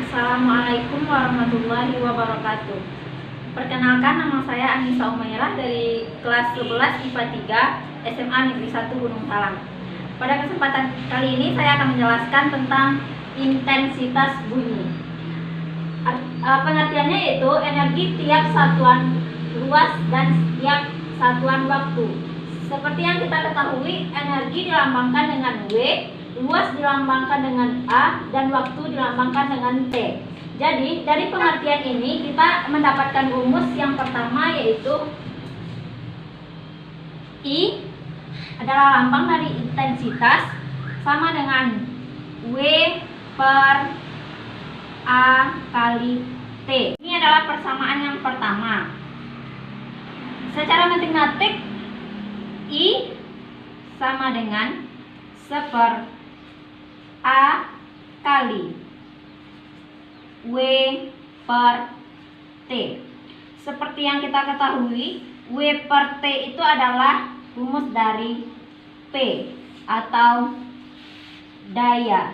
Assalamualaikum warahmatullahi wabarakatuh. Perkenalkan, nama saya Anissa Umairah dari kelas 11 IPA 3 SMA Negeri 1 Gunung Salam. Pada kesempatan kali ini saya akan menjelaskan tentang intensitas bunyi. Pengertiannya yaitu energi tiap satuan ruas dan tiap satuan waktu. Seperti yang kita ketahui, energi dilambangkan dengan W, luas dilambangkan dengan A, dan waktu dilambangkan dengan T. Jadi dari pengertian ini kita mendapatkan rumus yang pertama, yaitu I adalah lambang dari intensitas sama dengan W per A kali T. Ini adalah persamaan yang pertama. Secara matematik, I sama dengan 1/A kali W per T. Seperti yang kita ketahui, W per T itu adalah rumus dari P atau daya.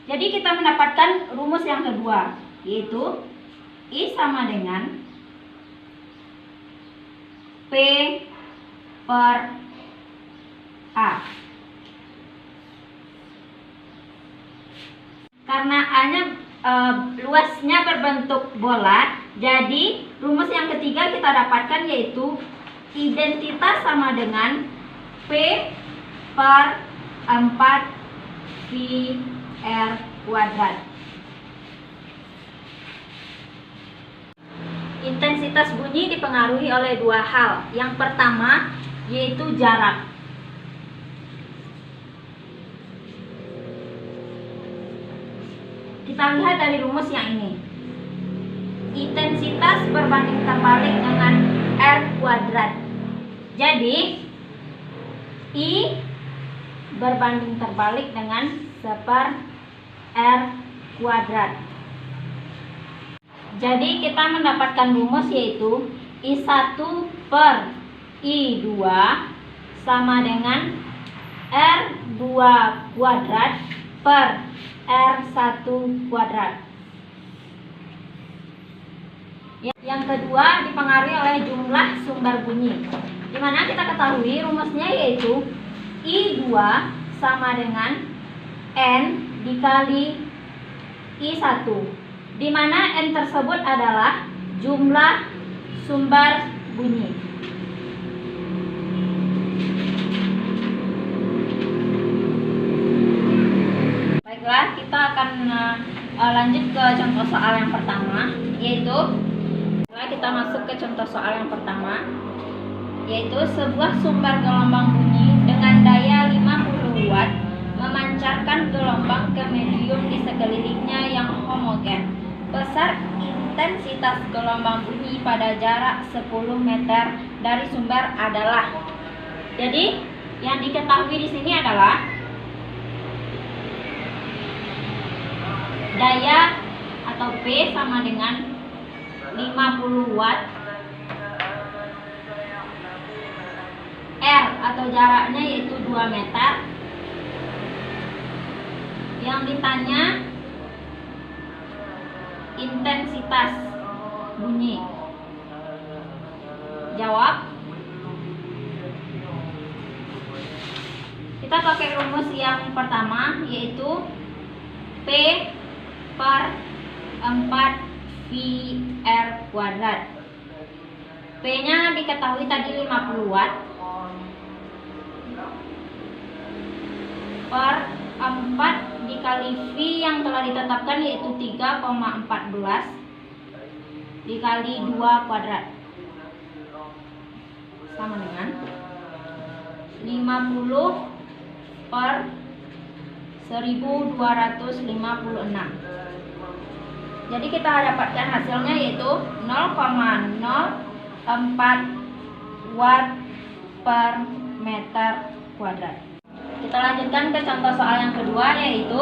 Jadi kita mendapatkan rumus yang kedua, yaitu I sama dengan P per A. Karena A-nya luasnya berbentuk bola, jadi rumus yang ketiga kita dapatkan yaitu identitas sama dengan P per 4 pi R kuadrat. Intensitas bunyi dipengaruhi oleh dua hal. Yang pertama yaitu jarak. Kita lihat dari rumus yang ini. Intensitas berbanding terbalik dengan R kuadrat. Jadi I berbanding terbalik dengan 1/R kuadrat. Jadi kita mendapatkan rumus yaitu I1 per I2 sama dengan R2 kuadrat per R1 kuadrat. Yang kedua dipengaruhi oleh jumlah sumber bunyi, dimana kita ketahui rumusnya yaitu I2 sama dengan N dikali I1, di mana N tersebut adalah jumlah sumber bunyi. Baiklah, kita akan lanjut ke contoh soal yang pertama, yaitu kita masuk ke contoh soal yang pertama, yaitu sebuah sumber gelombang bunyi dengan daya 50 watt memancarkan gelombang ke medium di sekelilingnya yang homogen. Besar intensitas gelombang bunyi pada jarak 10 meter dari sumber adalah. Jadi yang diketahui di sini adalah daya atau P sama dengan 50 watt, R atau jaraknya yaitu 2 meter. Yang ditanya intensitas bunyi. Jawab. Kita pakai rumus yang pertama yaitu P per 4 pi R kuadrat. P nya diketahui tadi 50 watt per 4 dikali V yang telah ditetapkan yaitu 3,14 dikali 2 kuadrat sama dengan 50 per 1256. Jadi kita dapatkan hasilnya yaitu 0,04 watt per meter kuadrat. Kita lanjutkan ke contoh soal yang kedua, yaitu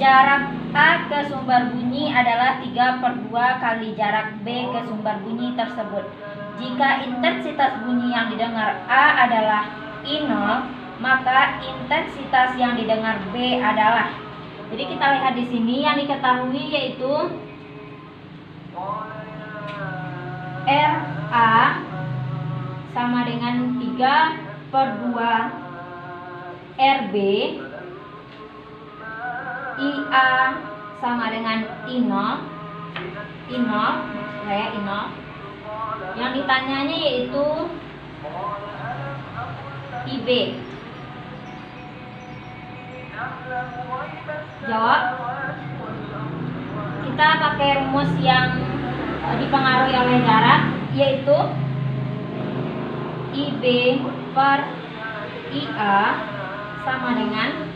jarak A ke sumber bunyi adalah 3/2 kali jarak B ke sumber bunyi tersebut. Jika intensitas bunyi yang didengar A adalah I0, maka intensitas yang didengar B adalah. Jadi kita lihat di sini yang diketahui yaitu RA sama dengan 3/2 RB, IA sama dengan I0, saya I0. Yang ditanyanya yaitu IB. Jawab. Kita pakai rumus yang dipengaruhi oleh jarak, yaitu IB per IA sama dengan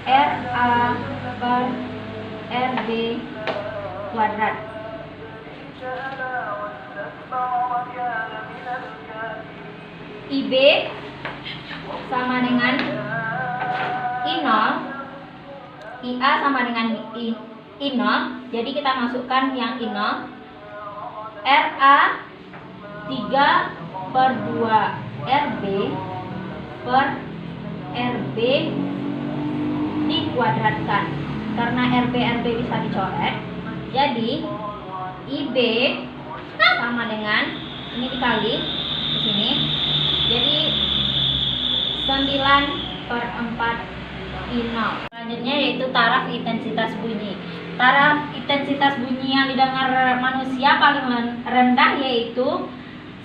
RA per RB kuadrat. IB sama dengan I0, IA sama dengan I0, jadi kita masukkan yang I0. RA 3/2 RB per RB dikuadratkan. Karena RB bisa dicoret, jadi IB sama dengan ini dikali di sini, jadi 9/4 I0. Selanjutnya yaitu taraf intensitas bunyi. Taraf intensitas bunyi yang didengar manusia paling rendah yaitu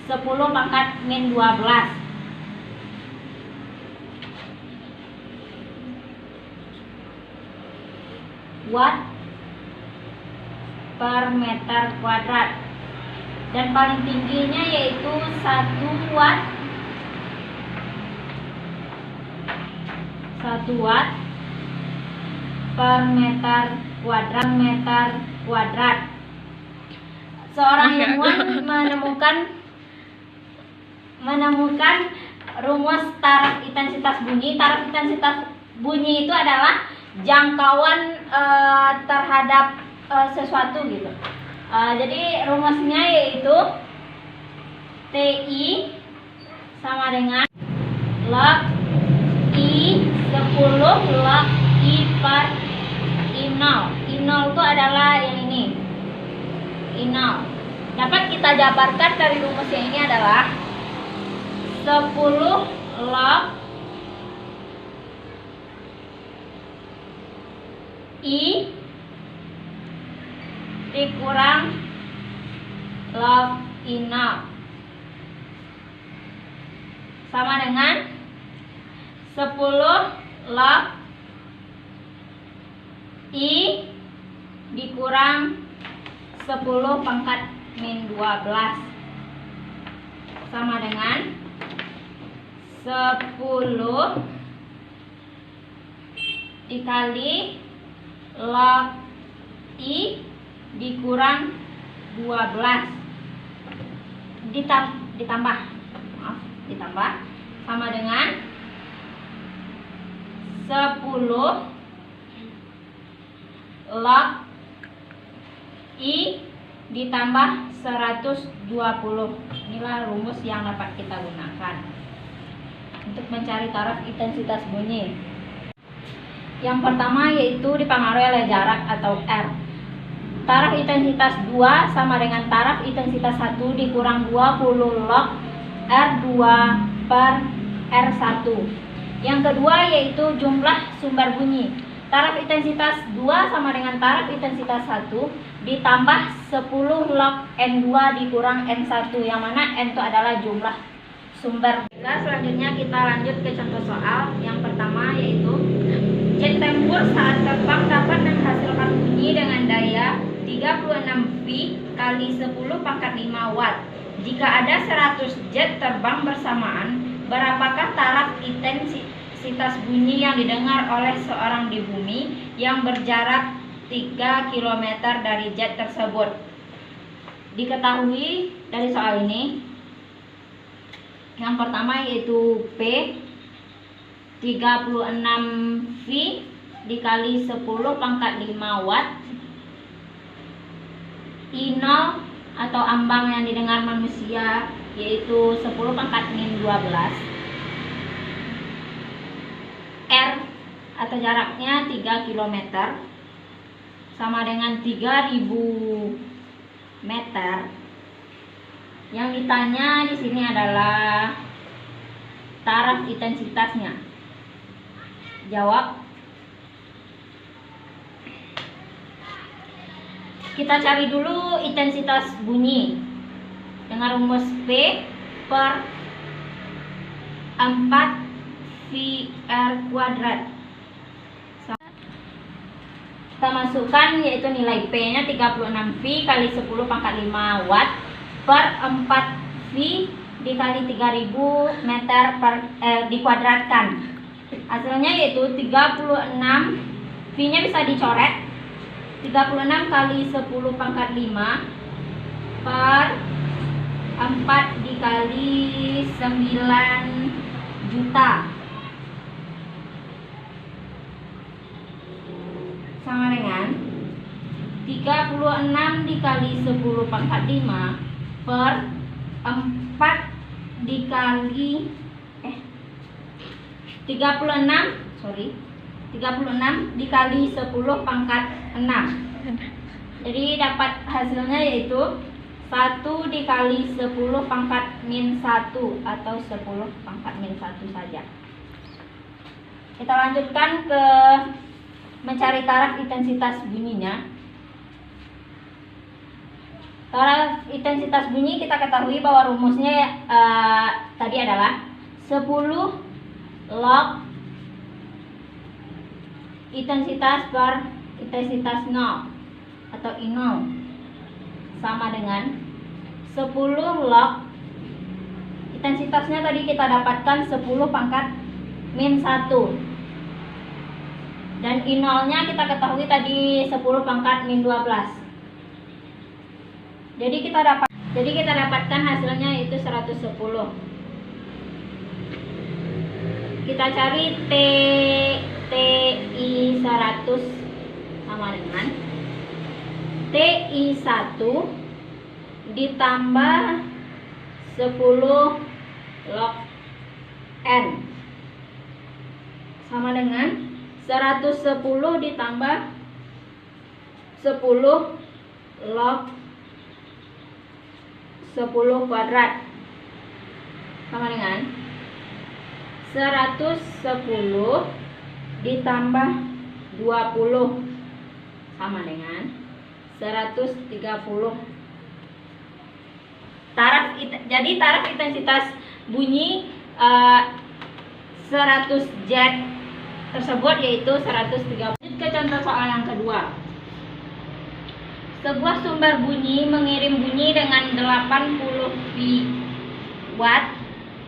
10⁻⁻12 watt per meter kuadrat, dan paling tingginya yaitu 1 watt per meter kuadrat. Seorang ilmuwan menemukan rumus taraf intensitas bunyi. Taraf intensitas bunyi itu adalah jangkauan terhadap sesuatu gitu. Jadi rumusnya yaitu TI sama dengan log I 10 log I per I0. I0 itu adalah yang ini, I0. Dapat kita jabarkan dari rumus yang ini adalah 10 log I dikurang log I0 sama dengan 10 log I dikurang 10⁻⁻12 sama dengan 10 dikali log I dikurang 12 ditambah sama dengan 10 log I ditambah 120. Inilah rumus yang dapat kita gunakan untuk mencari taraf intensitas bunyi. Yang pertama yaitu dipengaruhi oleh jarak atau R. Taraf intensitas 2 sama dengan taraf intensitas 1 dikurang 20 log R2 per R1. Yang kedua yaitu jumlah sumber bunyi. Taraf intensitas 2 sama dengan taraf intensitas 1 ditambah 10 log N2 dikurang N1, yang mana N itu adalah jumlah sumber. Selanjutnya kita lanjut ke contoh soal. Yang pertama yaitu jet tempur saat terbang dapat menghasilkan bunyi dengan daya 36 V kali 10⁻⁵ watt. Jika ada 100 jet terbang bersamaan, berapakah taraf intensitas bunyi yang didengar oleh seorang di bumi yang berjarak 3 km dari jet tersebut? Diketahui dari soal ini, yang pertama yaitu P 36 V dikali 10⁻⁵ watt. I0 atau ambang yang didengar manusia yaitu 10⁻⁻12. R atau jaraknya 3 km sama dengan 3000 meter. Yang ditanya di sini adalah taraf intensitasnya. Jawab. Kita cari dulu intensitas bunyi dengan rumus P per 4VR kuadrat. Kita masukkan yaitu nilai P nya 36V kali 10 pangkat 5 watt per 4V dikali 3000 meter per dikuadratkan. Hasilnya yaitu 36, V nya bisa dicoret, 36 kali 10 pangkat 5 per 4 dikali 9 juta sama dengan 36 dikali 10 pangkat 5 per 4 dikali 36 dikali 10 pangkat 6. Jadi dapat hasilnya yaitu 1 dikali 10 pangkat min 1 atau 10 pangkat min 1 saja. Kita lanjutkan ke mencari taraf intensitas bunyinya. Taraf intensitas bunyi kita ketahui bahwa rumusnya tadi adalah 10 log intensitas per intensitas 0 atau I0 sama dengan 10 log intensitasnya tadi kita dapatkan 10 pangkat min 1 dan I0 nya kita ketahui tadi 10 pangkat min 12. Jadi kita dapatkan hasilnya itu 110. Kita cari TI 100 sama dengan TI 1 ditambah 10 log N sama dengan 110 ditambah 10 log 10 kuadrat sama dengan 110 ditambah 20 sama dengan 130. Jadi taraf intensitas bunyi 100 Z tersebut yaitu 130. Ke contoh soal yang kedua. Sebuah sumber bunyi mengirim bunyi dengan 80 watt.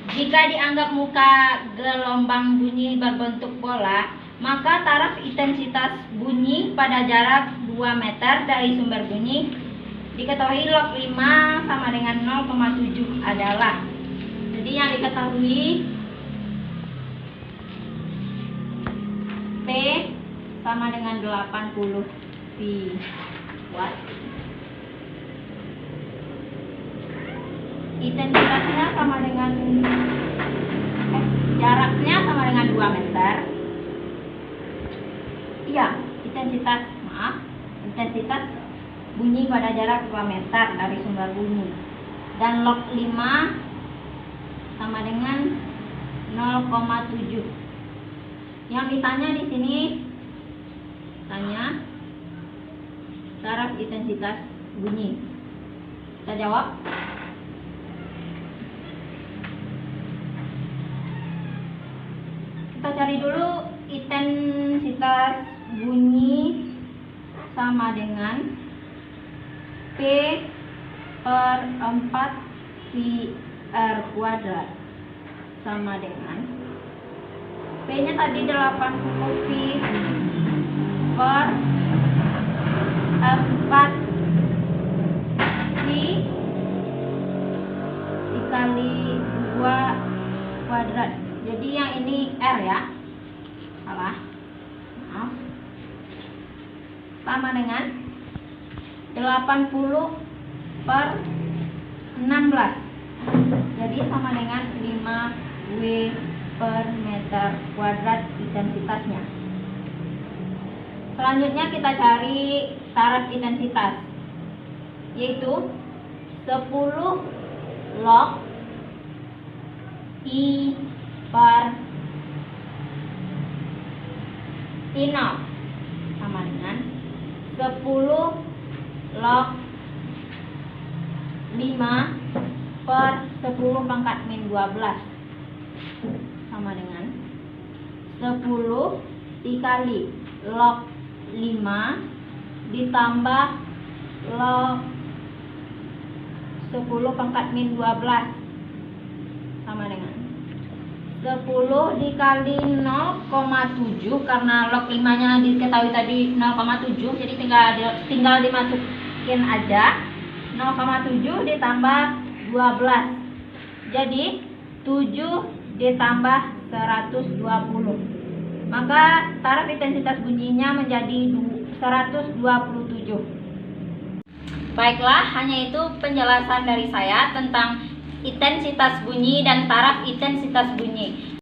Jika dianggap muka gelombang bunyi berbentuk bola, maka taraf intensitas bunyi pada jarak 2 meter dari sumber bunyi diketahui log 5 sama dengan 0,7 adalah. Jadi yang diketahui P sama dengan 80 watt. Intensitasnya sama dengan jaraknya sama dengan 2 meter. Iya, intensitas bunyi pada jarak 2 meter dari sumber bunyi. Dan log 5 sama dengan 0,7. Yang ditanya di sini tanya taraf intensitas bunyi. Kita jawab. Kita cari dulu intensitas bunyi sama dengan P per 4 VR kuadrat sama dengan P nya tadi 80 V per 4 V dikali 2 kuadrat. Jadi yang ini R ya, salah, maaf, sama dengan 80 per 16. Jadi sama dengan 5 W per meter kuadrat intensitasnya. Selanjutnya kita cari taraf intensitas, yaitu 10 log I per I0 sama dengan 10 log 5 per 10 pangkat min 12 sama dengan 10 dikali log 5 ditambah log 10 pangkat min 12 sama dengan 10 dikali 0,7, karena log 5 nya diketahui tadi 0,7, jadi tinggal dimasukin aja 0,7 ditambah 12, jadi 7 ditambah 120, maka taraf intensitas bunyinya menjadi 127. Baiklah, hanya itu penjelasan dari saya tentang intensitas bunyi dan taraf intensitas bunyi.